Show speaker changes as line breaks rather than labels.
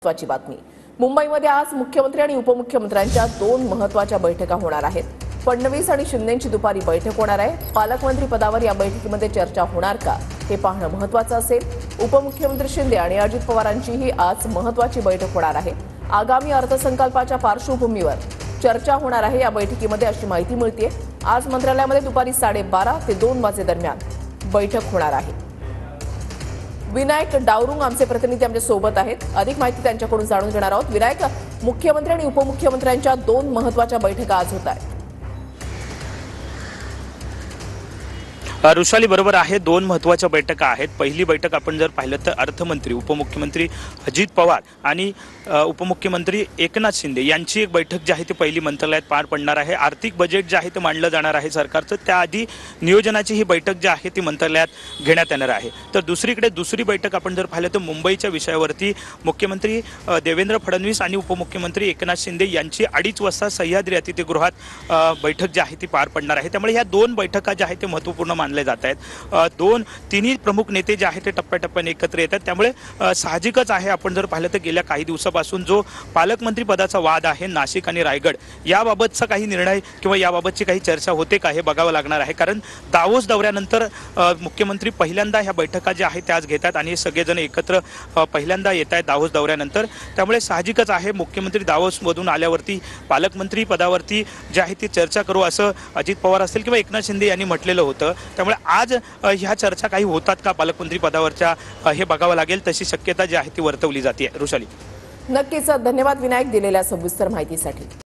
महत्त्वाची बातमी मुंबईमध्ये आज मुख्यमंत्री आणि उपमुख्यमंत्र्यांच्या दोन महत्त्वाच्या बैठका होणार आहेत। फडणवीस आणि शिंदेंची दुपारी बैठक होणार आहे। पालकमंत्री पदावर या बैठकीमध्ये चर्चा होणार का हे पाहणं महत्त्वाचं असेल। उपमुख्यमंत्री शिंदे आणि अजित पवारांचीही आज महत्त्वाची बैठक होणार आहे। आगामी अर्थसंकल्पाच्या पार्श्वभूमीवर चर्चा होणार आहे या बैठकीमध्ये अशी माहिती मिळते। आज मंत्रालयामध्ये दुपारी 12:30 ते 2 वाजेदरम्यान बैठक होणार आहे। विनायक डावरुंग आमचे प्रतिनिधी आमच्या सोबत आहेत। अधिक माहिती त्यांच्याकडून जाणून घेणार आहोत। विनायक, मुख्यमंत्री आणि उपमुख्यमंत्र्यांच्या दोन महत्त्वाच्या बैठका आज होत आहेत।
रुशाली बरोबर आहे, दोन महत्त्वाच्या बैठका आहेत। पहिली बैठक आपण जर पाहिलं तर अर्थमंत्री उपमुख्यमंत्री अजित पवार आणि उपमुख्यमंत्री एकनाथ शिंदे यांची एक बैठक जी आहे ती पहिली मंत्रालयात पार पडणार आहे। आर्थिक बजेट जे आहे ते मांडलं जाणार आहे सरकारचं, त्याआधी नियोजनाची ही बैठक जी आहे ती मंत्रालयात घेण्यात येणार आहे। तर दुसरीकडे दुसरी बैठक आपण जर पाहिलं तर मुंबईच्या विषयावरती मुख्यमंत्री देवेंद्र फडणवीस आणि उपमुख्यमंत्री एकनाथ शिंदे यांची 2:30 वाजता सह्याद्री अतिथीगृहात बैठक जी आहे ती पार पडणार आहे। त्यामुळे ह्या दोन बैठका ज्या आहेत ते महत्त्वपूर्ण मानले जात आहेत। तिन्ही प्रमुख नेते जे आहेत ते टप्प्याटप्प्याने एकत्र येतात। त्यामुळे साहजिकच आहे, आपण जर पाहिलं तर गेल्या काही दिवसापासून जो पालकमंत्री पदाचा वाद आहे नाशिक आणि रायगड याबाबतचा काही निर्णय किंवा याबाबतची काही चर्चा होते का हे बघावं लागणार आहे। कारण दावोस दौऱ्यानंतर मुख्यमंत्री पहिल्यांदा ह्या बैठका ज्या आहेत त्या आज घेतात आणि सगळेजण एकत्र पहिल्यांदा येत आहेत दावोस दौऱ्यानंतर। त्यामुळे साहजिकच आहे, मुख्यमंत्री दावोसमधून आल्यावरती पालकमंत्री पदावरती जी आहे ती चर्चा करू असं अजित पवार असतील किंवा एकनाथ शिंदे यांनी म्हटलेलं होतं। त्यामुळे आज ह्या चर्चा काही होतात का पालकमंत्री पदावरच्या हे बघावं लागेल, तशी शक्यता जी आहे ती वर्तवली जाते। रुशाली,
नक्कीच धन्यवाद विनायक दिलेल्या सविस्तर माहितीसाठी।